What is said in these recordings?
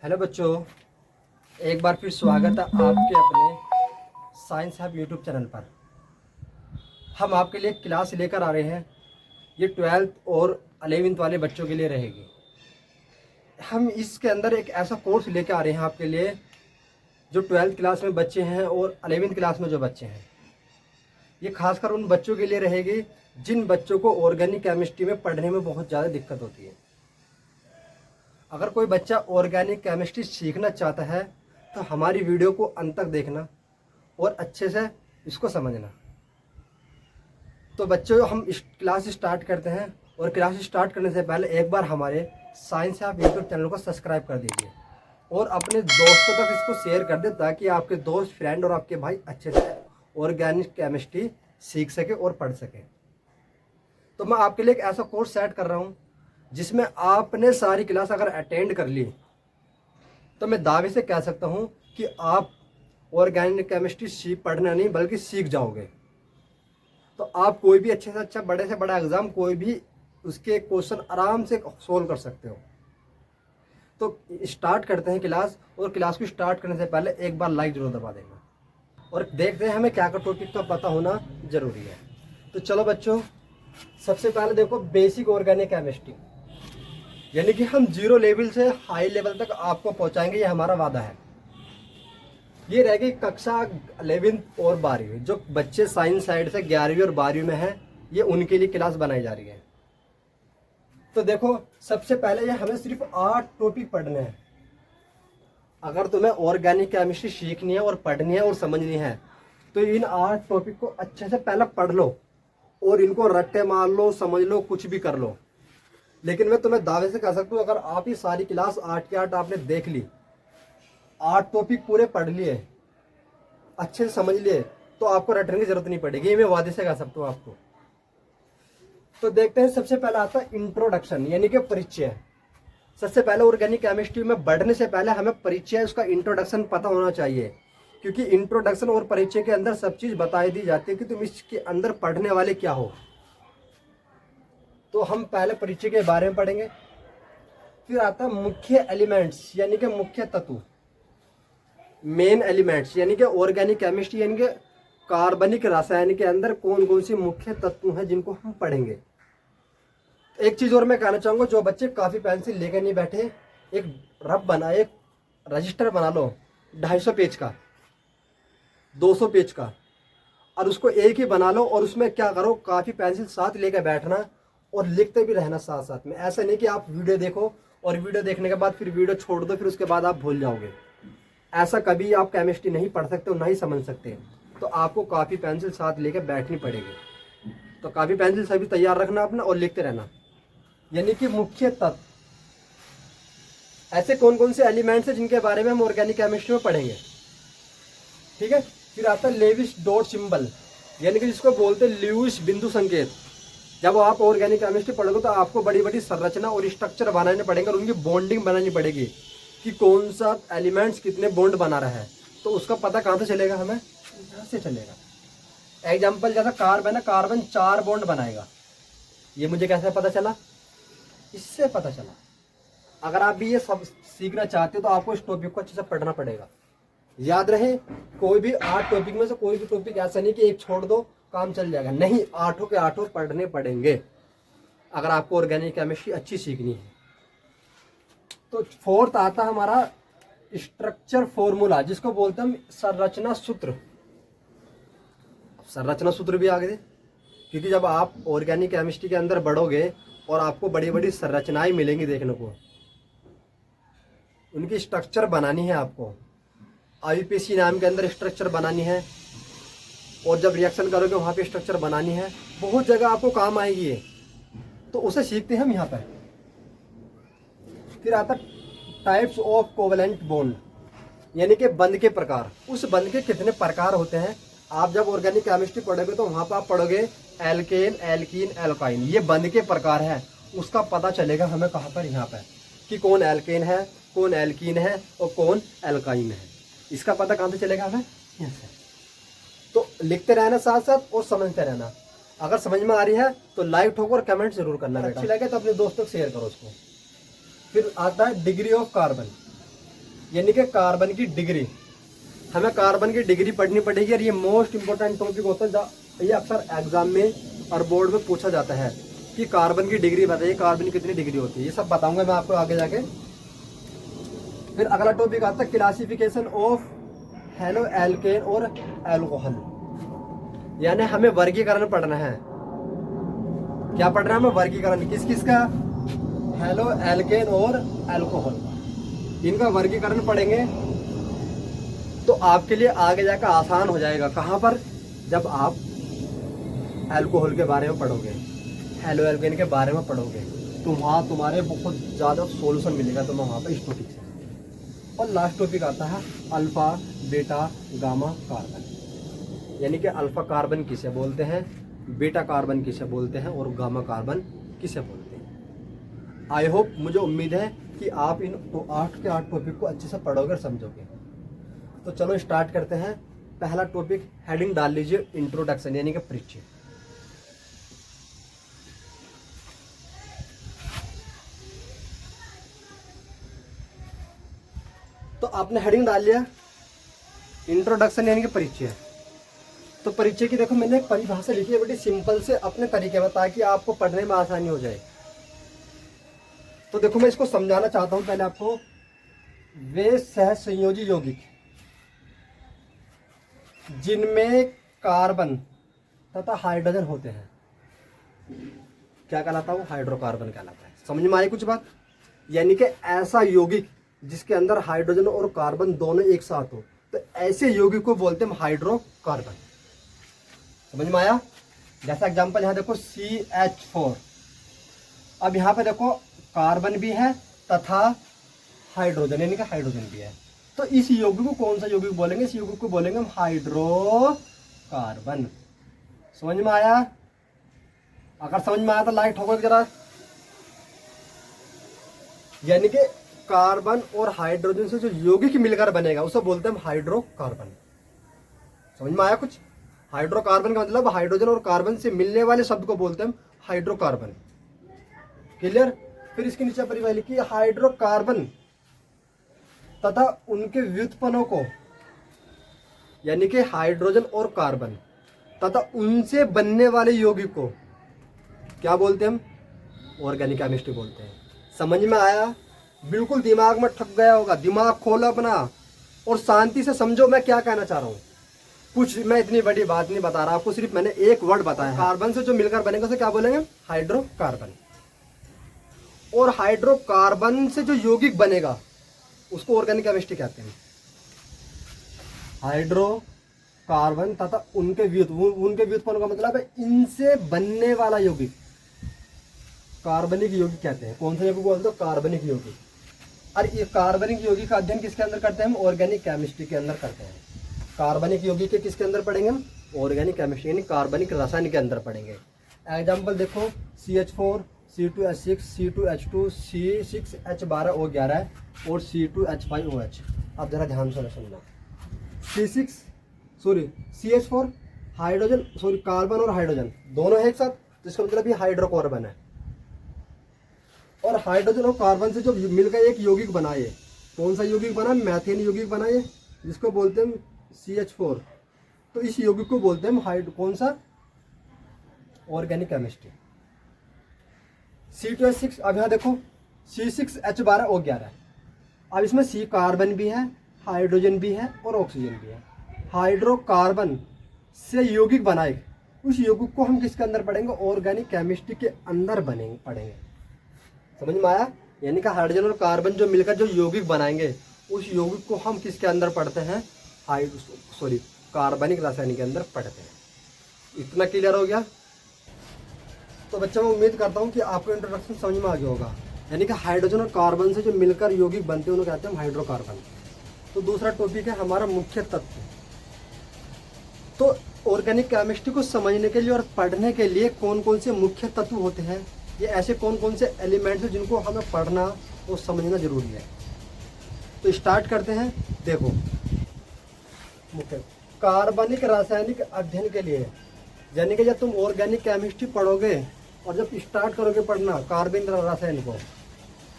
Hello बच्चों, एक बार फिर स्वागत है आपके अपने साइंस हब यूट्यूब चैनल पर। हम आपके लिए क्लास लेकर आ रहे हैं। ये 12th और 11th वाले बच्चों के लिए रहेगी। हम इसके अंदर एक ऐसा कोर्स लेकर आ रहे हैं आपके लिए जो 12th क्लास में बच्चे हैं और 11th क्लास में जो बच्चे हैं। ये खासकर उन बच्चों के लिए रहेगी जिन बच्चों को ऑर्गेनिक केमिस्ट्री में पढ़ने में बहुत ज़्यादा दिक्कत होती है। अगर कोई बच्चा ऑर्गेनिक केमिस्ट्री सीखना चाहता है तो हमारी वीडियो को अंत तक देखना और अच्छे से इसको समझना। तो बच्चों, हम इस क्लास स्टार्ट करते हैं और क्लास स्टार्ट करने से पहले एक बार हमारे साइंस हब यूट्यूब चैनल को सब्सक्राइब कर दीजिए और अपने दोस्तों तक इसको शेयर कर दें ताकि आपके दोस्त, फ्रेंड और आपके भाई अच्छे से ऑर्गेनिक केमिस्ट्री सीख सके और पढ़ सके। तो मैं आपके लिए एक ऐसा कोर्स सेट कर रहा हूँ जिसमें आपने सारी क्लास अगर अटेंड कर ली तो मैं दावे से कह सकता हूं कि आप ऑर्गेनिक केमिस्ट्री पढ़ना नहीं बल्कि सीख जाओगे। तो आप कोई भी अच्छे से अच्छा, बड़े से बड़ा एग्जाम, कोई भी उसके क्वेश्चन आराम से सोल्व कर सकते हो। तो स्टार्ट करते हैं क्लास, और क्लास को स्टार्ट करने से पहले एक बार लाइक जरूर दबा देना और देखते हैं हमें क्या टॉपिक का पता होना जरूरी है। तो चलो बच्चों, सबसे पहले देखो बेसिक ऑर्गेनिक केमिस्ट्री, यानी कि हम 0 लेवल से हाई लेवल तक आपको पहुंचाएंगे, ये हमारा वादा है। ये रहेगी कक्षा 11th और 12वीं। जो बच्चे साइंस साइड से 11वीं और 12वीं में हैं, ये उनके लिए क्लास बनाई जा रही है। तो देखो, सबसे पहले ये हमें सिर्फ 8 टॉपिक पढ़ने हैं। अगर तुम्हें ऑर्गेनिक केमिस्ट्री सीखनी है और पढ़नी है और समझनी है तो इन 8 टॉपिक को अच्छे से पहले पढ़ लो और इनको रट्टे मार लो, समझ लो, कुछ भी कर लो। लेकिन मैं तुम्हें दावे से कह सकता हूँ, अगर आप ये सारी क्लास 8 के 8 आपने देख ली, 8 टॉपिक पूरे पढ़ लिए, अच्छे से समझ लिए, तो आपको रटने की जरूरत नहीं पड़ेगी। ये मैं वादे से कह सकता हूँ आपको। तो देखते हैं, सबसे पहले आता है इंट्रोडक्शन, यानी कि परिचय। सबसे पहले ऑर्गेनिक केमिस्ट्री में बढ़ने से पहले हमें परिचय, उसका इंट्रोडक्शन पता होना चाहिए, क्योंकि इंट्रोडक्शन और परिचय के अंदर सब चीज बताई दी जाती है कि तुम इसके अंदर पढ़ने वाले क्या हो। तो हम पहले परिचय के बारे में पढ़ेंगे। फिर आता है मुख्य एलिमेंट्स, यानी कि मुख्य तत्व, मेन एलिमेंट्स, यानी कि ऑर्गेनिक केमिस्ट्री यानी कि कार्बनिक रसायन के अंदर कौन कौन सी मुख्य तत्व हैं जिनको हम पढ़ेंगे। एक चीज और मैं कहना चाहूंगा, जो बच्चे काफी पेंसिल लेकर नहीं बैठे, एक रफ बना, एक रजिस्टर बना लो 250 पेज का, 200 पेज का, और उसको एक ही बना लो और उसमें क्या करो, काफी पेंसिल साथ लेकर बैठना और लिखते भी रहना साथ साथ में। ऐसा नहीं कि आप वीडियो देखो और वीडियो देखने के बाद फिर वीडियो छोड़ दो, फिर उसके बाद आप भूल जाओगे। ऐसा कभी आप केमिस्ट्री नहीं पढ़ सकते और ना ही समझ सकते। तो आपको काफी पेंसिल साथ लेकर बैठनी पड़ेगी। तो काफी पेंसिल सभी तैयार रखना अपना और लिखते रहना। यानी कि मुख्य तत्व, ऐसे कौन कौन से एलिमेंट्स हैं जिनके बारे में हम ऑर्गेनिक केमिस्ट्री में पढ़ेंगे। ठीक है। फिर आता है लेविस डॉट सिंबल, यानी कि जिसको बोलते हैं ल्यूइस बिंदु संकेत। जब आप ऑर्गेनिक केमिस्ट्री पढ़ोगे तो आपको बड़ी बड़ी संरचना और स्ट्रक्चर बनाने पड़ेंगे और उनकी बॉन्डिंग बनानी पड़ेगी कि कौन सा एलिमेंट्स कितने बॉन्ड बना रहा है। तो उसका पता कहाँ से चलेगा, हमें यहाँ से चलेगा। एग्जाम्पल, जैसा कार्बन है, कार्बन 4 बॉन्ड बनाएगा। ये मुझे कैसे पता चला, इससे पता चला। अगर आप भी ये सब सीखना चाहते हो तो आपको इस टॉपिक को अच्छे से पढ़ना पड़ेगा। याद रहे, कोई भी 8 टॉपिक में से कोई भी टॉपिक ऐसा नहीं कि एक छोड़ दो काम चल जाएगा, नहीं, 8 के 8 पढ़ने पड़ेंगे अगर आपको ऑर्गेनिक केमिस्ट्री अच्छी सीखनी है। तो 4th आता है हमारा स्ट्रक्चर फॉर्मूला, जिसको बोलते हैं हम संरचना सूत्र। संरचना सूत्र भी आ गए, क्योंकि जब आप ऑर्गेनिक केमिस्ट्री के अंदर बढ़ोगे और आपको बड़ी बड़ी संरचनाएं मिलेंगी देखने को, उनकी स्ट्रक्चर बनानी है आपको। आईपीसी नाम के अंदर स्ट्रक्चर बनानी है, और जब रिएक्शन करोगे वहां पे स्ट्रक्चर बनानी है। बहुत जगह आपको काम आएगी ये, तो उसे सीखते हैं हम यहाँ पर। फिर आता टाइप्स ऑफ कोवेलेंट बॉन्ड, यानी कि बंध के प्रकार। उस बंध के कितने प्रकार होते हैं, आप जब ऑर्गेनिक केमिस्ट्री पढ़ोगे तो वहां पर आप पढ़ोगे एल्केन, एल्कीन, एल्काइन, ये बंध के प्रकार है। उसका पता चलेगा हमें कहाँ पर, यहाँ पर, कि कौन एल्केन है, कौन एल्कीन है और कौन एल्काइन है। इसका पता कहाँ से चलेगा हमें, यहाँ से। तो लिखते रहना साथ साथ और समझते रहना। अगर समझ में आ रही है तो लाइक ठोको और कमेंट जरूर करना। अच्छी लगे तो अपने दोस्तों को शेयर करो उसको। फिर आता है डिग्री ऑफ कार्बन, यानी कि कार्बन की डिग्री। हमें कार्बन की डिग्री पढ़नी पड़ेगी और ये मोस्ट इंपॉर्टेंट टॉपिक होता है। ये अक्सर एग्जाम में और बोर्ड में पूछा जाता है कि कार्बन की डिग्री बताइए, कार्बन की कितनी डिग्री होती है। ये सब बताऊंगा मैं आपको आगे जाके। फिर अगला टॉपिक आता है क्लासिफिकेशन ऑफ हेलो एल्केन और एल्कोहल, यानी हमें वर्गीकरण पढ़ना है। क्या पढ़ना है हमें? वर्गीकरण। किस किस का? हेलो एल्केन और एल्कोहल, इनका वर्गीकरण पढ़ेंगे तो आपके लिए आगे जाकर आसान हो जाएगा। कहाँ पर? जब आप अल्कोहल के बारे में पढ़ोगे, हेलो एल्केन के बारे में पढ़ोगे, तो वहाँ तुम्हारे बहुत ज़्यादा सॉल्यूशन मिलेगा तुम्हें वहाँ पर इस टॉपिक से। और लास्ट टॉपिक आता है अल्फा बीटा गामा कार्बन, यानी कि अल्फा कार्बन किसे बोलते हैं, बीटा कार्बन किसे बोलते हैं और गामा कार्बन किसे बोलते हैं। आई होप, मुझे उम्मीद है कि आप इन 8 के 8 टॉपिक को अच्छे से पढ़ोगे और समझोगे। तो चलो स्टार्ट करते हैं। पहला टॉपिक हेडिंग डाल लीजिए इंट्रोडक्शन, यानी कि परिचय। तो आपने हेडिंग डाल लिया इंट्रोडक्शन यानी कि परिचय। तो परिचय की देखो मैंने एक परिभाषा लिखी है बड़ी सिंपल से अपने तरीके में, ताकि आपको पढ़ने में आसानी हो जाए। तो देखो मैं इसको समझाना चाहता हूं पहले आपको। वे सहसंयोजी यौगिक जिनमें कार्बन तथा हाइड्रोजन होते हैं, क्या कहलाता है वो? हाइड्रोकार्बन कहलाता है। समझ में आई कुछ बात? यानी कि ऐसा यौगिक जिसके अंदर हाइड्रोजन और कार्बन दोनों एक साथ हो, तो ऐसे यौगिक को बोलते हैं हाइड्रोकार्बन। समझ में आया? जैसा एग्जांपल यहाँ देखो CH4। अब यहाँ पे देखो कार्बन भी है तथा हाइड्रोजन, यानी कि हाइड्रोजन भी है। तो इस यौगिक को कौन सा यौगिक बोलेंगे? इस यौगिक को बोलेंगे हम हाइड्रोकार्बन। समझ में आया? अगर समझ में आया तो लाइट होगा जरा। यानी कि कार्बन और हाइड्रोजन से जो यौगिक मिलकर बनेगा उसे बोलते हैं हम हाइड्रोकार्बन। समझ में आया कुछ? हाइड्रोकार्बन का मतलब हाइड्रोजन और कार्बन से मिलने वाले शब्द को बोलते हैं हम हाइड्रोकार्बन। क्लियर? फिर इसके नीचे परिभाषा लिखी हाइड्रोकार्बन तथा उनके व्युत्पन्नों को, यानी कि हाइड्रोजन और कार्बन तथा उनसे बनने वाले यौगिक को क्या बोलते हैं हम? ऑर्गेनिक केमिस्ट्री बोलते हैं। समझ में आया? बिल्कुल दिमाग में ठक गया होगा। दिमाग खोलो अपना और शांति से समझो मैं क्या कहना चाह रहा हूँ। कुछ मैं इतनी बड़ी बात नहीं बता रहा आपको, सिर्फ मैंने एक वर्ड बताया। कार्बन से जो मिलकर बनेगा उसे क्या बोलेंगे? हाइड्रोकार्बन। और हाइड्रोकार्बन से जो यौगिक बनेगा उसको ऑर्गेनिक केमिस्ट्री कहते हैं। हाइड्रोकार्बन तथा उनके व्युत्पन्न का मतलब है इनसे बनने वाला यौगिक कार्बनिक यौगिक कहते हैं। कौन सा यौगिक बोलते हो? कार्बनिक यौगिक। और ये कार्बनिक यौगिक का अध्ययन किसके अंदर करते हैं हम? ऑर्गेनिक केमिस्ट्री के अंदर करते हैं। कार्बनिक यौगिक के किसके अंदर पढ़ेंगे हम? ऑर्गेनिक केमिस्ट्री यानी कार्बनिक रसायन के अंदर पढ़ेंगे। एग्जाम्पल देखो CH4, C2H6, C2H2, C6H12O11 और C2H5OH। अब जरा ध्यान से सुनना। CH4 हाइड्रोजन कार्बन और हाइड्रोजन दोनों है एक साथ, तो इसका मतलब ये हाइड्रोकार्बन है। और हाइड्रोजन और कार्बन से जो मिलकर एक यौगिक बना, ये कौन सा यौगिक बना? मैथेन यौगिक बना, ये जिसको बोलते हैं CH4। तो इस यौगिक को बोलते हैं हम कौन सा? Organic chemistry. C2H6, अब यहाँ देखो C6H12O11। अब इसमें C कार्बन भी है, हाइड्रोजन भी है और ऑक्सीजन भी है। हाइड्रोकार्बन से यौगिक बनाए, उस यौगिक को हम किसके अंदर पढ़ेंगे? ऑर्गेनिक केमिस्ट्री के अंदर पढ़ेंगे। समझ में आया? यानी कि हाइड्रोजन और कार्बन जो मिलकर जो यौगिक बनाएंगे उस यौगिक को हम किसके अंदर पढ़ते हैं? कार्बनिक रसायन के अंदर पढ़ते हैं। इतना क्लियर हो गया? तो बच्चों मैं उम्मीद करता हूँ कि आपको इंट्रोडक्शन समझ में आ गया होगा। यानी कि हाइड्रोजन और कार्बन से जो मिलकर यौगिक बनते हैं उन्हें कहते हैं हाइड्रोकार्बन। तो दूसरा टॉपिक है हमारा मुख्य तत्व। तो ऑर्गेनिक केमिस्ट्री को समझने के लिए और पढ़ने के लिए कौन कौन से मुख्य तत्व होते हैं, ये ऐसे कौन कौन से एलिमेंट्स हैं जिनको हमें पढ़ना और समझना जरूरी है। तो स्टार्ट करते हैं। देखो मुख्य कार्बनिक रासायनिक अध्ययन के लिए, यानी कि जब तुम ऑर्गेनिक केमिस्ट्री पढ़ोगे और जब स्टार्ट करोगे पढ़ना कार्बनिक रासायन को,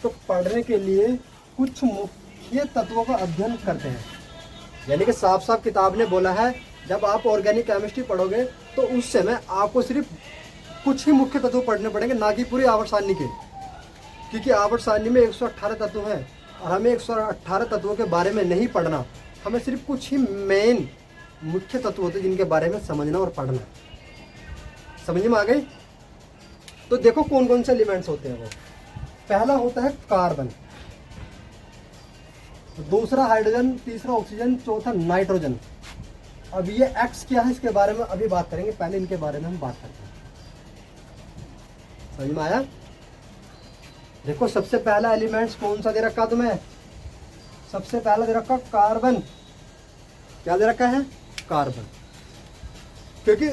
तो पढ़ने के लिए कुछ मुख्य तत्वों का अध्ययन करते हैं। यानी कि साफ साफ किताब ने बोला है, जब आप ऑर्गेनिक केमिस्ट्री पढ़ोगे तो उस समय आपको सिर्फ कुछ ही मुख्य तत्व पढ़ने पड़ेंगे, ना कि पूरी आवर्त सारणी के। क्योंकि आवर्त सारणी में 118 तत्व हैं और हमें 118 तत्वों के बारे में नहीं पढ़ना, हमें सिर्फ कुछ ही मेन मुख्य तत्व होते हैं जिनके बारे में समझना और पढ़ना। समझ में आ गई? तो देखो कौन कौन से एलिमेंट्स होते हैं। वो पहला होता है कार्बन, दूसरा हाइड्रोजन, तीसरा ऑक्सीजन, चौथा नाइट्रोजन। अब ये एक्स क्या है इसके बारे में अभी बात करेंगे, पहले इनके बारे में हम बात करते हैं। समझ में आया? देखो सबसे पहला एलिमेंट्स कौन सा दे रखा तुम्हें? सबसे पहला दे रखा कार्बन। क्या दे रखा है? कार्बन। क्योंकि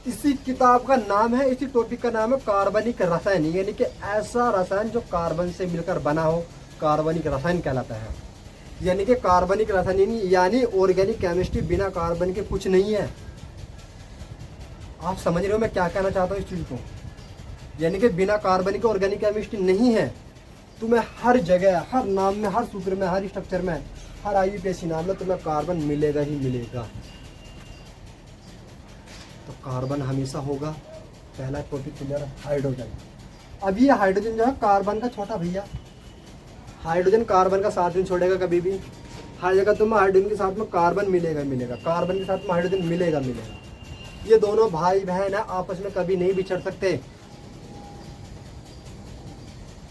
इसी किताब का नाम है, इसी टॉपिक का नाम है कार्बनिक रसायन, यानी कि ऐसा रसायन जो कार्बन से मिलकर बना हो, कार्बनिक रसायन कहलाता है। यानी कि कार्बनिक रसायन यानी ऑर्गेनिक केमिस्ट्री बिना कार्बन के कुछ नहीं है। आप समझ रहे हो मैं क्या कहना चाहता हूँ इस चीज को? यानी कि बिना कार्बन के ऑर्गेनिक केमिस्ट्री नहीं है। तुम्हें हर जगह, हर नाम में, हर सूत्र में, हर स्ट्रक्चर में, हर आईयूपीएसी नाम में तुम्हें कार्बन मिलेगा ही मिलेगा। तो कार्बन हमेशा होगा। पहला टॉपिक क्लियर। हाइड्रोजन। अब ये हाइड्रोजन जो है कार्बन का छोटा भैया। हाइड्रोजन कार्बन का साथ नहीं छोड़ेगा कभी भी। हर जगह तुम्हें हाइड्रोजन के साथ में कार्बन मिलेगा मिलेगा, कार्बन के साथ में हाइड्रोजन मिलेगा मिलेगा। ये दोनों भाई बहन है, आपस में कभी नहीं बिछड़ सकते।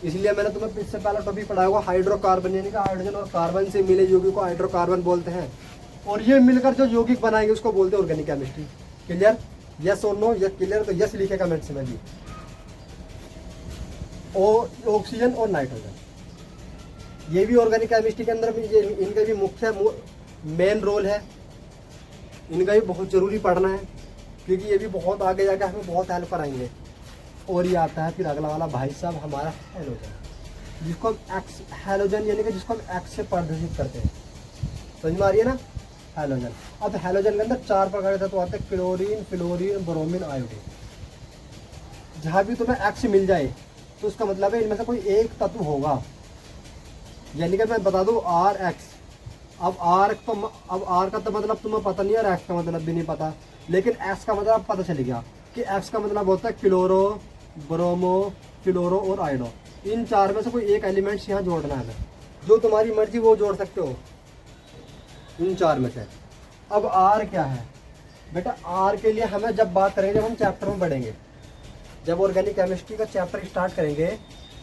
इसलिए मैंने तुम्हें इससे पहला टॉपिक पढ़ाया हुआ हाइड्रोकार्बन, यानी कि हाइड्रोजन और कार्बन से मिले यौगिक को हाइड्रोकार्बन बोलते हैं। और ये मिलकर जो यौगिक बनाएंगे उसको बोलते हैं ऑर्गेनिक केमिस्ट्री। क्लियर? यस और नो? यस क्लियर तो यस लिखे कमेंट्स में भी। और ऑक्सीजन और नाइट्रोजन ये भी ऑर्गेनिक केमिस्ट्री के अंदर भी, ये इनका भी मुख्य मेन रोल है। इनका भी बहुत जरूरी पढ़ना है, क्योंकि ये भी बहुत आगे जाकर हमें बहुत हेल्प कराएंगे। और ये आता है फिर अगला वाला भाई साहब हमारा हैलोजन, जिसको हम एक्स, हैलोजन यानी कि जिसको हम एक्स से प्रदर्शित करते हैं। समझ में आ रही है ना? हैलोजन। अब हैलोजन के अंदर 4 प्रकार के तत्व आते हैं, क्लोरीन, फ्लोरीन, ब्रोमीन, आयोडीन। जहाँ भी तुम्हें एक्स मिल जाए तो उसका मतलब है इनमें से कोई एक तत्व होगा। यानी कि मैं बता दूं आर एक्स। अब आर का तो मतलब तुम्हें पता नहीं है और एक्स का मतलब भी नहीं पता, लेकिन एक्स का मतलब पता चल गया कि एक्स का मतलब होता है क्लोरो, ब्रोमो, फ्लोरो और आयोडो। इन 4 में से कोई एक एलिमेंट्स यहाँ जोड़ना है, जो तुम्हारी मर्जी वो जोड़ सकते हो इन 4 में से। अब आर क्या है बेटा? आर के लिए हमें जब बात करेंगे, जब हम चैप्टर में पढ़ेंगे, जब ऑर्गेनिक केमिस्ट्री का चैप्टर स्टार्ट करेंगे,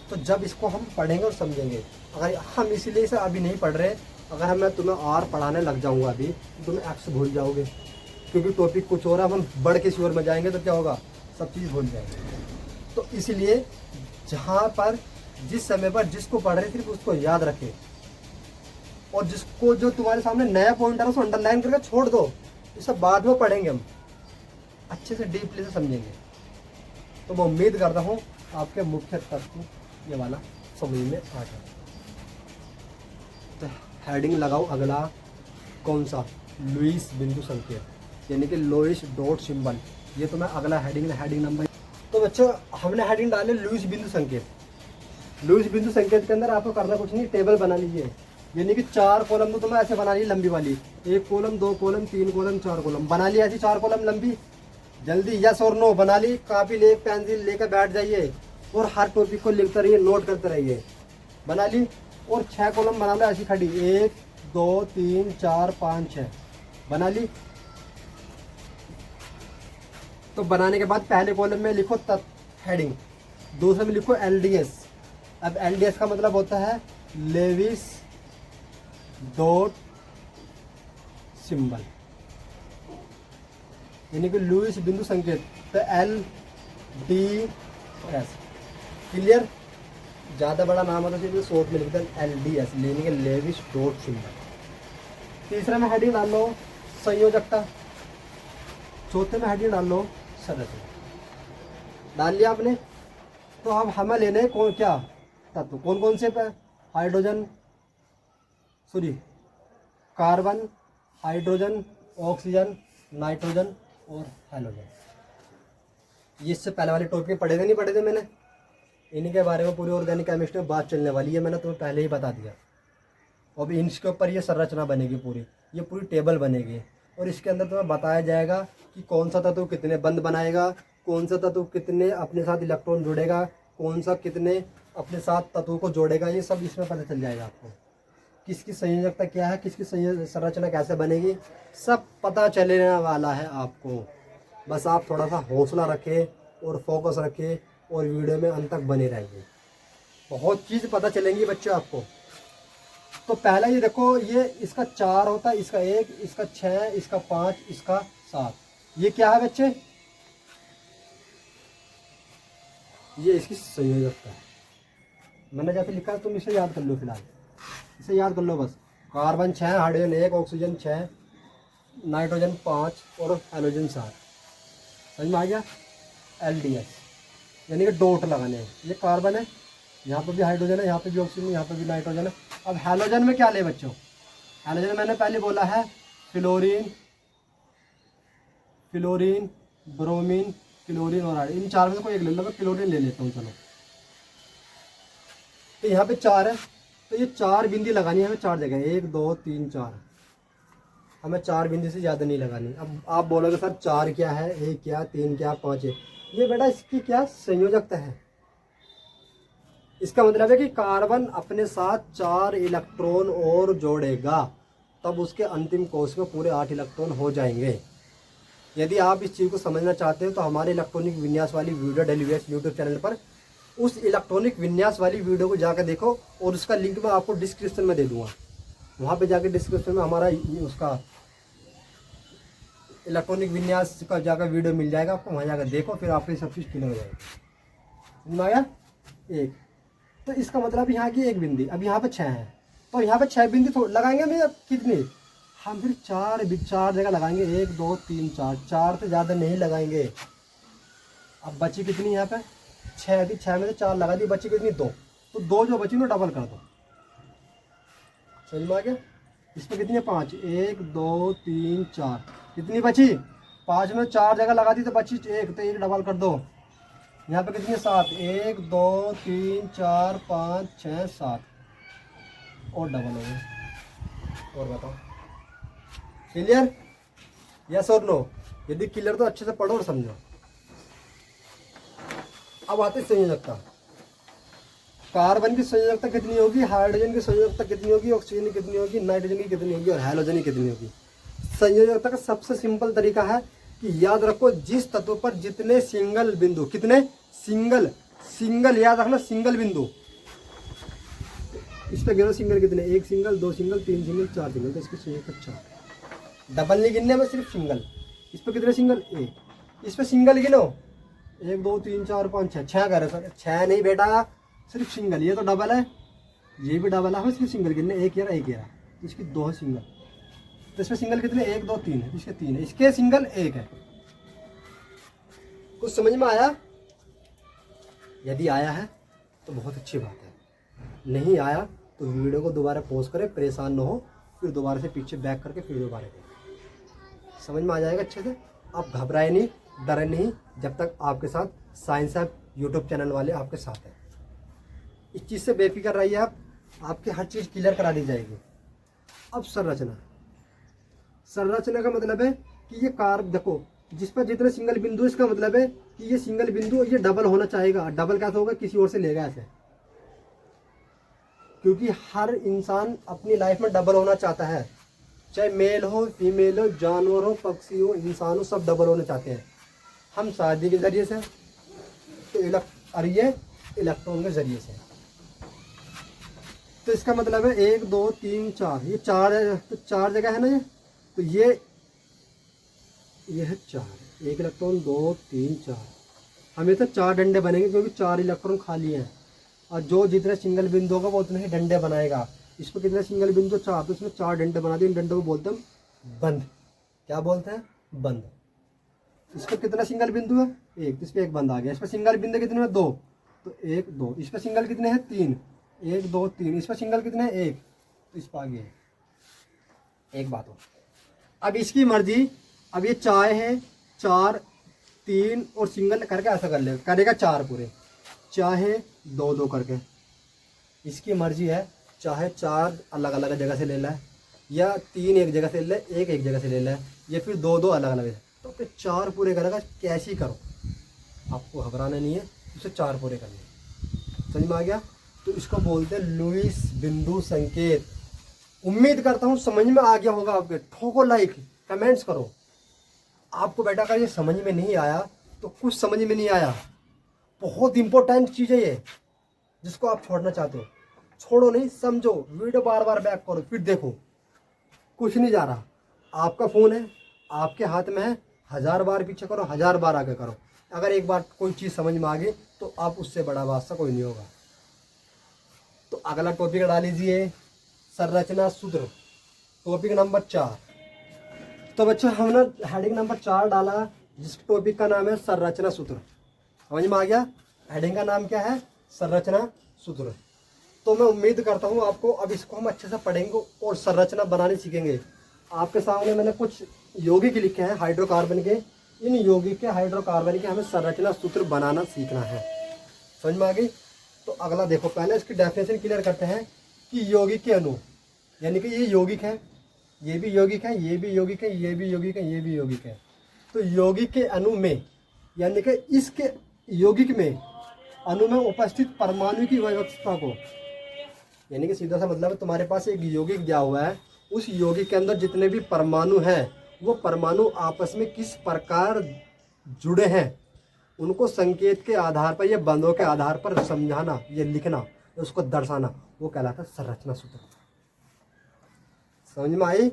तो जब इसको हम पढ़ेंगे और समझेंगे। अगर हम इसीलिए इसे अभी नहीं पढ़ रहे, अगर मैं तुम्हें आर पढ़ाने लग जाऊंगा अभी तो तुम्हें एक्स भूल जाओगे, क्योंकि टॉपिक कुछ और है। हम बढ़ के शोर में जाएंगे तो क्या होगा? सब चीज़ भूल जाएंगे। तो इसलिए जहाँ पर जिस समय पर जिसको पढ़ रहे सिर्फ उसको याद रखें, और जिसको जो तुम्हारे सामने नया पॉइंट है उसको अंडरलाइन करके छोड़ दो। ये सब बाद में पढ़ेंगे, हम अच्छे से डीपली से समझेंगे। तो मैं उम्मीद करता हूँ आपके मुख्य तत्व ये वाला समझ में आ जाए। तो हेडिंग लगाओ अगला कौन सा? लुईस बिंदु संकेत, यानी कि लोइस डॉट सिंबल। ये तो मैं अगला हेडिंग नंबर। तो बच्चों हमने हेडिंग डाले लुईस बिंदु संकेत। लुईस बिंदु संकेत के अंदर आपको करना कुछ नहीं, टेबल बना लीजिए। यानी कि 4 कॉलम तो तुम्हें ऐसे बना ली लंबी वाली, 1 कॉलम, 2 कॉलम, 3 कॉलम, 4 कॉलम बना ली। ऐसी 4 कॉलम लंबी जल्दी यस और नो बना ली। कॉपी ले, पेंसिल लेकर बैठ जाइए और हर टॉपिक को लिखते रहिए, नोट करते रहिए। बना ली। और 6 कॉलम बना लो ऐसी खड़ी, 1 2 3 4 5 6 बना ली। तो बनाने के बाद पहले कॉलम में लिखो हेडिंग, दूसरे में लिखो एलडीएस। अब एलडीएस का मतलब होता है लेविस डॉट सिंबल, यानी कि लुईस बिंदु संकेत। तो LDS। क्लियर? ज़्यादा बड़ा नाम होता है तो शॉर्ट में लिखते हैं LDS, यानी कि लेविस डॉट सिंबल। तीसरे में हेडिंग डाल लो संयोजकता, चौथे में हेडिंग डाल लो संरचना। डाल लिया आपने? तो अब हमें लेने कौन क्या तत्व, कौन कौन से पे? Hydrogen, sorry carbon, hydrogen, oxygen, nitrogen और हैलोजन। ये इससे पहले वाले टॉपिक पढ़े थे नहीं पढ़े थे मैंने? इन्हीं के बारे में पूरी ऑर्गेनिक केमिस्ट्री में बात चलने वाली है, मैंने तुम्हें पहले ही बता दिया। और भी इसके ऊपर ये संरचना बनेगी पूरी, ये पूरी टेबल बनेगी। और इसके अंदर तुम्हें बताया जाएगा कि कौन सा तत्व कितने बंद बनाएगा, कौन सा तत्व कितने अपने साथ इलेक्ट्रॉन जोड़ेगा, कौन सा कितने अपने साथ तत्वों को जोड़ेगा, ये सब इसमें पता चल जाएगा आपको। किसकी संयोजकता क्या है, किसकी संरचना कैसे बनेगी, सब पता चलने वाला है आपको। बस आप थोड़ा सा हौसला रखें और फोकस रखें और वीडियो में अंत तक बने रहेंगे, बहुत चीज़ पता चलेंगी बच्चों आपको। तो पहला ये देखो, ये इसका 4 होता है, इसका 1, इसका 6, इसका 5, इसका 7। ये क्या है बच्चे, ये इसकी संयोजकता है। मैंने जैसे लिखा है तुम इसे याद कर लो, फिलहाल इसे याद कर लो बस। कार्बन 6, हाइड्रोजन 1, ऑक्सीजन 6, नाइट्रोजन 5 और हाइड्रोजन 7। समझ में आ गया। LDS यानी कि डॉट लगाने हैं। ये कार्बन है, यहाँ पर भी हाइड्रोजन है, यहाँ पे भी ऑक्सीजन है, यहाँ पे भी नाइट्रोजन है। अब हैलोजन में क्या ले बच्चों, हैलोजन मैंने पहले बोला है फ्लोरीन, ब्रोमीन, क्लोरीन और आयोडीन। इन 4 में से कोई एक ले लो। मैं क्लोरीन ले लेता हूँ, चलो। तो यहाँ पे 4 है, तो ये 4 बिंदी लगानी है हमें 4 जगह, 1 2 3 4। हमें 4 बिंदी से ज़्यादा नहीं लगानी। अब आप बोलोगे सर 4 क्या है, 1 क्या, 3 क्या, 5 है। ये बेटा इसकी क्या संयोजकता है। इसका मतलब है कि कार्बन अपने साथ 4 इलेक्ट्रॉन और जोड़ेगा, तब उसके अंतिम कोष में पूरे 8 इलेक्ट्रॉन हो जाएंगे। यदि आप इस चीज़ को समझना चाहते हो तो हमारे इलेक्ट्रॉनिक विन्यास वाली वीडियो डेली वेस यूट्यूब चैनल पर उस इलेक्ट्रॉनिक विन्यास वाली वीडियो को जाकर देखो, और उसका लिंक मैं आपको डिस्क्रिप्शन में दे दूंगा। वहाँ पे जाकर डिस्क्रिप्शन में हमारा उसका इलेक्ट्रॉनिक विन्यास का जाकर वीडियो मिल जाएगा आपको, वहाँ जाकर देखो, फिर आपको सब चीज़ क्लियर हो जाएगी। समझ में आया। एक तो इसका मतलब यहाँ की 1 बिंदी, अब यहाँ पे 6 है, तो यहाँ पे 6 बिंदी लगाएंगे हम। कितनी, हम फिर 4 जगह लगाएंगे, 1 2 3 4 से ज़्यादा नहीं लगाएंगे। अब बची कितनी यहाँ पे 6 थी, 6 में से 4 लगा दी, बची कितनी 2, तो 2 जो बची ना डबल कर दो। समझ में आ गया। इस पर कितनी है 5, 1 2 3 4, कितनी बची 5 में 4 जगह लगा दी तो बची 1, तो 1 डबल कर दो। यहाँ पे कितनी 7, 1 2 3 4 5 6 7 और डबल हो गए। और बताओ क्लियर, यस और नो। यदि क्लियर तो अच्छे से पढ़ो और समझो। अब आते संयोजकता। कार्बन की संयोजकता कितनी होगी, हाइड्रोजन की संयोजकता कितनी होगी, ऑक्सीजन की कितनी होगी, नाइट्रोजन की कितनी होगी और हैलोजन की कितनी होगी। संयोजकता का सबसे सिंपल तरीका है कि याद रखो, जिस तत्व पर जितने सिंगल बिंदु, कितने सिंगल याद रखना, सिंगल बिंदु। इस पे गिनो सिंगल कितने, 1 सिंगल, 2 सिंगल, 3 सिंगल, 4 सिंगल, तो इसकी संयोजकता 4। डबल नहीं गिनने में, सिर्फ सिंगल। इस पे कितने सिंगल, 1। इस पे सिंगल गिनो, 1 2 3 4 5 6, 6 कर सर, 6 नहीं बेटा, सिर्फ सिंगल। ये तो डबल है, ये भी डबल है, सिर्फ सिंगल गिनने, 1 1 1, इसकी 2 है सिंगल। तो इसमें सिंगल कितने, 1 2 3 है, इसके 3 है, इसके सिंगल 1 है। कुछ समझ में आया। यदि आया है तो बहुत अच्छी बात है, नहीं आया तो वीडियो को दोबारा पॉज करें, परेशान ना हो, फिर दोबारा से पीछे बैक करके फिर दोबारा देखें। समझ में आ जाएगा अच्छे से। आप घबराए नहीं, डरे नहीं, जब तक आपके साथ साइंस ऐप यूट्यूब चैनल वाले आपके साथ हैं। इस चीज़ से बेफिक्र रहिए आप, आपकी हर चीज़ क्लियर करा दी जाएगी। अब संरचना का मतलब है कि ये कार्ब देखो, जिस पर जितने सिंगल बिंदु, इसका मतलब है कि ये सिंगल बिंदु ये डबल होना चाहेगा। डबल कैसे होगा, किसी और से लेगा ऐसे, क्योंकि हर इंसान अपनी लाइफ में डबल होना चाहता है, चाहे मेल हो फीमेल हो, जानवर हो पक्षी हो इंसान हो, सब डबल होना चाहते हैं। हम शादी के जरिए से, तो और ये इलेक्ट्रॉन के जरिए से। तो इसका मतलब है 1 2 3 4, ये 4 है, तो 4 जगह है ना ये, तो ये है 4, 1 इलेक्ट्रॉन 2 3 4, हमेशा 4 डंडे बनेंगे क्योंकि 4 इलेक्ट्रॉन खाली हैं। और जो जितने सिंगल बिंदु होगा वो उतने ही डंडे बनाएगा। इस पर कितने सिंगल बिंदु 4, तो इसमें 4 डंडे बना दिए। इन डंडों को बोलते हैं बंद। क्या बोलते हैं, बंद। इस पर कितना सिंगल बिंदु है, 1, तो इस पर 1 बंद आ गया। इस पर सिंगल बिंदु कितने हैं, 2, तो 1 2। इस पर सिंगल कितने हैं, 3, 1 2 3। इस पर सिंगल कितने हैं, 1, तो इस पर आ गया। एक बात हो, अब इसकी मर्जी, अब ये चाय है 4 3 और सिंगल करके ऐसा कर करेगा 4 पूरे, चाहे 2 2 करके। इसकी मर्जी है चाहे 4 अलग अलग जगह से ले ला है, या 3 एक जगह से ले ला है, एक जगह से ले ला है, या फिर 2 अलग अलग है, तो अपने 4 पूरे करेगा कैसे ही करो, आपको घबराना नहीं है, उसे 4 पूरे करने हैं। समझ में आ गया? तो इसको बोलते हैं लुईस बिंदु संकेत। उम्मीद करता हूँ समझ में आ गया होगा आपके। ठोको लाइक, कमेंट्स करो। आपको बेटा अगर ये समझ में नहीं आया तो कुछ समझ में नहीं आया, बहुत इंपॉर्टेंट चीज़ है ये, जिसको आप छोड़ना चाहते हो। छोड़ो नहीं, समझो, वीडियो बार बार बैक करो, फिर देखो कुछ नहीं जा रहा। आपका फ़ोन है, आपके हाथ में है, 1000 बार पीछे करो, 1000 बार आगे करो। अगर एक बार कोई चीज़ समझ में आ गई तो आप उससे बड़ा बादशाह कोई नहीं होगा। तो अगला टॉपिक डाल लीजिए, संरचना सूत्र, टॉपिक नंबर 4। तो बच्चों हमने हेडिंग नंबर 4 डाला, जिस टॉपिक का नाम है संरचना सूत्र। समझ में आ गया? हेडिंग का नाम क्या है? संरचना सूत्र। तो मैं उम्मीद करता हूँ आपको, अब इसको हम अच्छे से पढ़ेंगे और संरचना बनानी सीखेंगे। आपके सामने मैंने कुछ यौगिक लिखे हैं हाइड्रोकार्बन के, इन यौगिक के हाइड्रोकार्बन के हमें संरचना सूत्र बनाना सीखना है। समझ में आ गई? तो अगला देखो, पहले इसकी डेफिनेशन क्लियर करते हैं कि यौगिक के अणु, यानी कि ये यौगिक है, ये भी यौगिक है, ये भी यौगिक है, ये भी यौगिक है, ये भी यौगिक है। तो यौगिक के अणु में, यानी कि इसके यौगिक में अणु में उपस्थित परमाणु की व्यवस्था को, यानी कि सीधा सा मतलब तुम्हारे पास एक यौगिक दिया हुआ है, उस यौगिक के अंदर जितने भी परमाणु हैं वो परमाणु आपस में किस प्रकार जुड़े हैं, उनको संकेत के आधार पर या बंधों के आधार पर समझाना, ये लिखना, उसको दर्शाना, वो कहलाता है संरचना सूत्र। समझ में आई?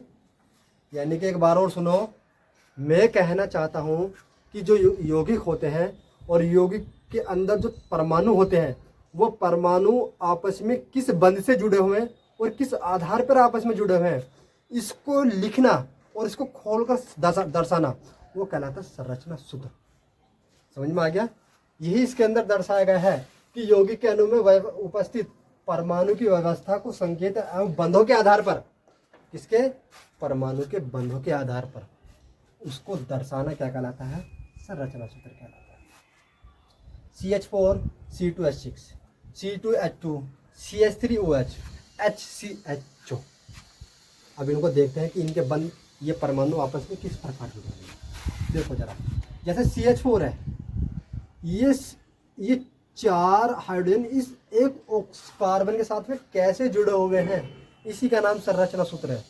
यानी कि एक बार और सुनो, मैं कहना चाहता हूँ कि जो यौगिक होते हैं और यौगिक के अंदर जो परमाणु होते हैं, वो परमाणु आपस में किस बंध से जुड़े हुए हैं और किस आधार पर आपस में जुड़े हुए हैं, इसको लिखना और इसको खोलकर दर्शाना, वो कहलाता है संरचना सूत्र। समझ में आ गया? यही इसके अंदर दर्शाया गया है कि यौगिक के अणु में उपस्थित परमाणु की व्यवस्था को संकेत एवं बंधों के आधार पर, किसके? परमाणु के बंधों के आधार पर उसको दर्शाना क्या कहलाता है? संरचना सूत्र कहलाता है। CH4 C2H6 C2H2 CH3OH HCHO। अब इनको देखते हैं कि इनके बंध, ये परमाणु आपस में किस प्रकार जुड़े हुए हैं। देखो जरा, जैसे CH4 है, ये 4 हाइड्रोजन इस एक कार्बन के साथ में कैसे जुड़े हुए हैं, इसी का नाम संरचना सूत्र है।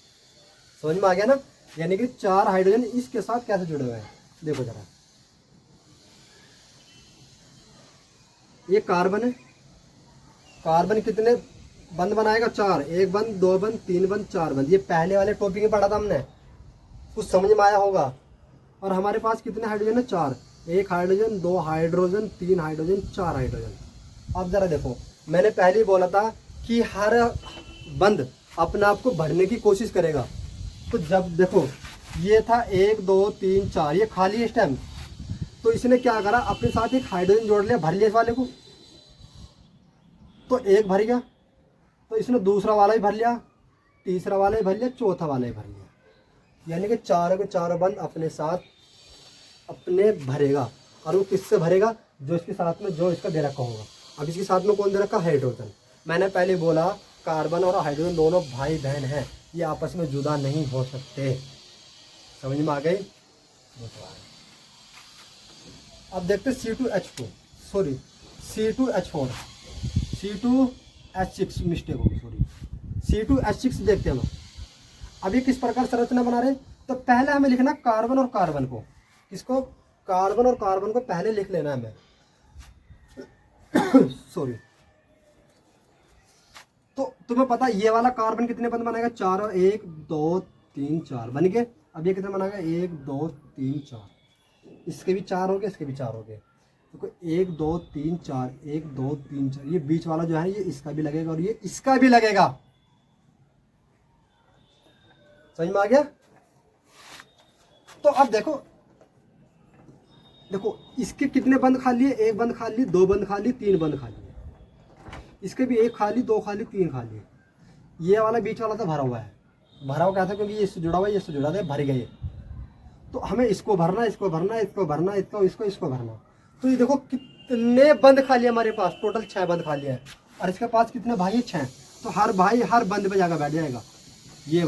समझ में आ गया ना? यानी कि 4 हाइड्रोजन इसके साथ कैसे जुड़े हुए हैं। देखो जरा, ये कार्बन है, कार्बन कितने बंध बनाएगा? 4, 1 बंध, 2 बंध, 3 बंध, 4 बंध। ये पहले वाले टॉपिक में पढ़ा था हमने, कुछ समझ में आया होगा। और हमारे पास कितने हाइड्रोजन है? 4, 1 हाइड्रोजन, 2 हाइड्रोजन, 3 हाइड्रोजन, 4 हाइड्रोजन। अब जरा देखो, मैंने पहले ही बोला था कि हर बंध अपने आप को भरने की कोशिश करेगा। तो जब देखो, ये था 1 2 3 4, ये खाली स्टेम, तो इसने क्या करा, अपने साथ एक हाइड्रोजन जोड़ लिया, भर लिया इस वाले को, तो एक भर गया, तो इसने दूसरा वाला ही भर लिया, तीसरा वाला ही भर लिया, चौथा वाला ही भर लिया। यानी कि 4 के 4 बंध अपने साथ अपने भरेगा। और वो किससे भरेगा? जो इसके साथ में, जो इसका दे रखा होगा। अब इसके साथ में कौन दे रखा? हाइड्रोजन। मैंने पहले बोला कार्बन और हाइड्रोजन दोनों भाई बहन हैं, ये आपस में जुदा नहीं हो सकते। समझ में आ गई? अब देखते C2H2, sorry C2H4, C2H6, mistake होगी, सॉरी, C2H6 देखते हैं हम। अब ये किस प्रकार संरचना बना रहे? तो पहले हमें लिखना कार्बन और कार्बन को, किसको? कार्बन और कार्बन को पहले लिख लेना हमें सॉरी। तो तुम्हें पता ये वाला कार्बन कितने बंध बनाएगा? 4, और 1 2 3 4 बन गए। अब ये कितने बनाएगा? 1 2 3 4, इसके भी 4 हो गए, इसके भी 4 हो गए। तो 1 2 3 4, 1 2 3 4, ये बीच वाला जो है ये इसका भी लगेगा और ये इसका भी लगेगा। समझ में आ गया? तो अब देखो, देखो इसके कितने बंद खाली है? 1 बंद खाली, 2 बंद खाली, 3 बंद खाली है। इसके भी 1 खाली, 2 खाली, 3 खाली है। ये वाला बीच वाला तो भरा हुआ है। भरा हुआ क्या था? क्योंकि ये इससे जुड़ा हुआ है, ये इससे जुड़ा था, भर गए। तो हमें इसको भरना, इसको भरना, इसको भरना, इसको भरना। तो ये देखो कितने बंद खाली है हमारे पास, टोटल 6 बंद खाली है। और इसके पास कितने भाई? 6। तो हर भाई हर बंद पे जाकर बैठ जाएगा। ये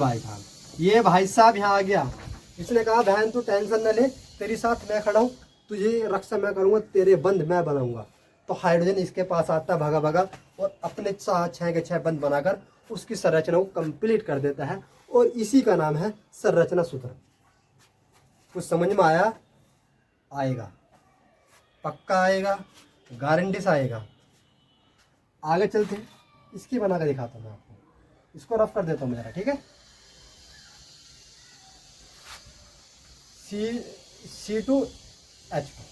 भाई साहब यहाँ आ गया। इसने कहा बहन तू टेंशन न ले, तेरे साथ मैं खड़ा हूँ, तुझे रक्षा मैं करूँगा, तेरे बंद मैं बनाऊंगा। तो हाइड्रोजन इसके पास आता है भगा भगा और अपने 6 के 6 बंद बनाकर उसकी संरचना को कंप्लीट कर देता है। और इसी का नाम है संरचना सूत्र। कुछ समझ में आया? आएगा, पक्का आएगा, गारंटी से आएगा। आगे चलते हैं, इसकी बना कर दिखाता हूँ मैं आपको। इसको रफ कर देता हूँ जरा, ठीक है। C2H4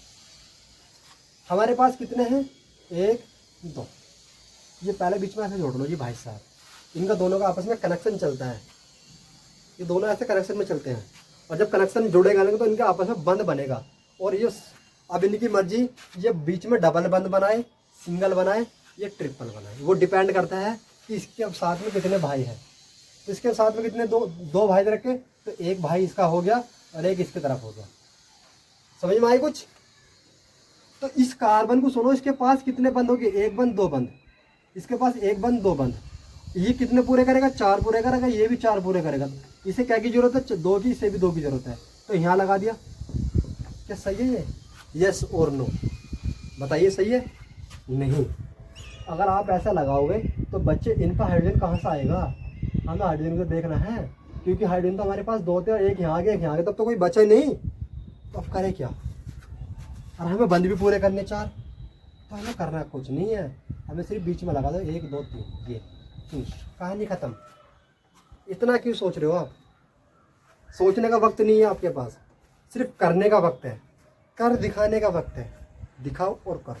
हमारे पास कितने हैं? 1 2। ये पहले बीच में ऐसे जोड़ लो जी भाई साहब। इनका दोनों का आपस में कनेक्शन चलता है। ये दोनों ऐसे कनेक्शन में चलते हैं और जब कनेक्शन जुड़ेगा ना तो इनका आपस में बंद बनेगा। और ये अब इनकी मर्जी, ये बीच में डबल बंद बनाए, सिंगल बनाए, ये ट्रिपल बनाए। वो डिपेंड करता है कि इसके अब साथ में कितने भाई हैं। तो इसके साथ में कितने दो भाई रखे, तो एक भाई इसका हो गया और एक इसकी तरफ हो गया। समझ में आई कुछ? तो इस कार्बन को सुनो, इसके पास कितने बंद हो गए? 1 बंद 2 बंद। इसके पास 1 बंद 2 बंद। ये कितने पूरे करेगा? 4 पूरे करेगा। ये भी 4 पूरे करेगा। इसे क्या की जरूरत है? 2 की। इसे भी 2 की जरूरत है। तो यहाँ लगा दिया। क्या सही है ये? यस और नो बताइए, सही है? नहीं। अगर आप ऐसा लगाओगे तो बच्चे इनका हाइड्रोजन कहाँ से आएगा? हमें हाइड्रोजन को देखना है, क्योंकि हाइड्रोजन तो हमारे पास 2 थे और एक यहाँ आ गया, एक यहाँ आ गया, तब तो कोई बचा ही नहीं। तो अब करें क्या? और हमें बंद भी पूरे करने 4, तो हमें करना कुछ नहीं है, हमें सिर्फ बीच में लगा दो 1 2 3। ये कहानी खत्म। इतना क्यों सोच रहे हो आप? सोचने का वक्त नहीं है आपके पास, सिर्फ करने का वक्त है, कर दिखाने का वक्त है। दिखाओ और करो।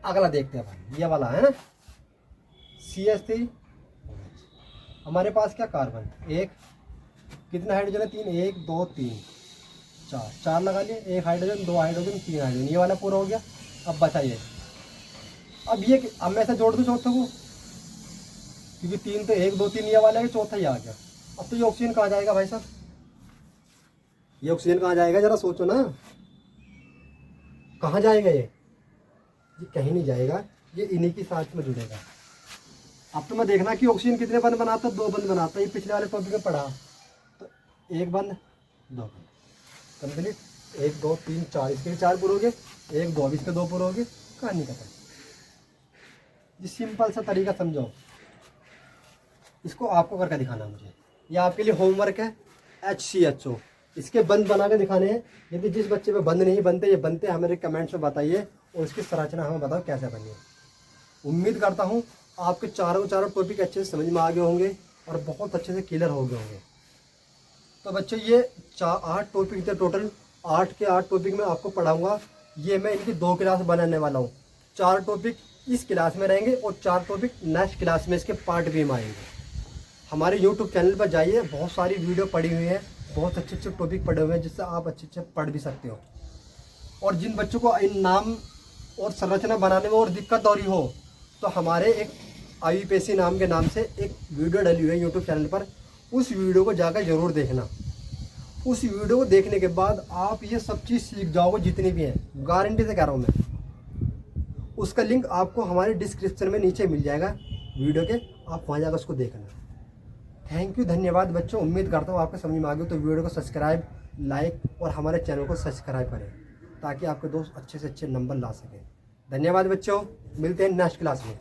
अगला देखते हैं भाई, ये वाला है ना CH3। हमारे पास क्या कार्बन? 1, कितना हाइड्रोजन है? 3। 1 2 3 4 लगा लिए। 1 हाइड्रोजन, 2 हाइड्रोजन, 3 हाइड्रोजन। ये वाला पूरा हो गया। अब बचाइए। अब मैं ऐसा जोड़ दूँ चौथे को, क्योंकि 3 तो 1 2 3 ये वाला है, चौथा ही आ गया। अब तो ये ऑक्सीजन कहाँ जाएगा भाई साहब? ये ऑक्सीजन कहाँ जाएगा? जरा सोचो ना, कहाँ जाएगा ये कहीं नहीं जाएगा, ये इन्हीं की साथ में जुड़ेगा। अब तो मैं देखना कि ऑक्सीजन कितने बंद बनाता है? 2 बंद बनाता है। ये पिछले वाले टॉपिक में पढ़ा। तो 1 बंद 2 बंद कंप्लीट। 1 2 3 4, इसके भी 4 पूरे हो गए। 1 2 इसके 2 पूरे हो गए। कहानी खत्म। ये सिंपल सा तरीका समझो, इसको आपको करके दिखाना मुझे। ये आपके लिए होमवर्क है। HCHO इसके बंद बना के दिखाने हैं। यदि जिस बच्चे पे बंद नहीं बनते, ये बनते हमें कमेंट्स में बताइए और इसकी संरचना हमें बताओ कैसे बनी है। उम्मीद करता हूँ आपके चारों टॉपिक अच्छे से समझ में आ गए होंगे और बहुत अच्छे से क्लियर हो गए होंगे। तो बच्चों ये 8 टॉपिक थे टोटल। 8 के 8 टॉपिक में आपको पढ़ाऊँगा। ये मैं इनकी 2 क्लास बनाने वाला हूँ। 4 टॉपिक इस क्लास में रहेंगे और 4 टॉपिक नेक्स्ट क्लास में इसके पार्ट भी में आएंगे। हमारे YouTube चैनल पर जाइए, बहुत सारी वीडियो पड़ी हुई हैं, बहुत अच्छे अच्छे टॉपिक पढ़े हुए हैं जिससे आप अच्छे पढ़ भी सकते हो। और जिन बच्चों को इन नाम और संरचना बनाने में और दिक्कत हो रही हो, तो हमारे एक IUPAC नाम के नाम से एक वीडियो डली हुई है YouTube चैनल पर। उस वीडियो को जाकर ज़रूर देखना। उस वीडियो को देखने के बाद आप ये सब चीज़ सीख जाओगे जितनी भी हैं, गारंटी से कह रहा हूँ मैं। उसका लिंक आपको हमारे डिस्क्रिप्शन में नीचे मिल जाएगा वीडियो के, आप वहाँ जाकर उसको देखना। थैंक यू, धन्यवाद बच्चों। उम्मीद करता हूँ आपको समझ में आ गई। तो वीडियो को सब्सक्राइब, लाइक और हमारे चैनल को सब्सक्राइब करें ताकि आपके दोस्त अच्छे से अच्छे नंबर ला सकें। धन्यवाद बच्चों, मिलते हैं नेक्स्ट क्लास में।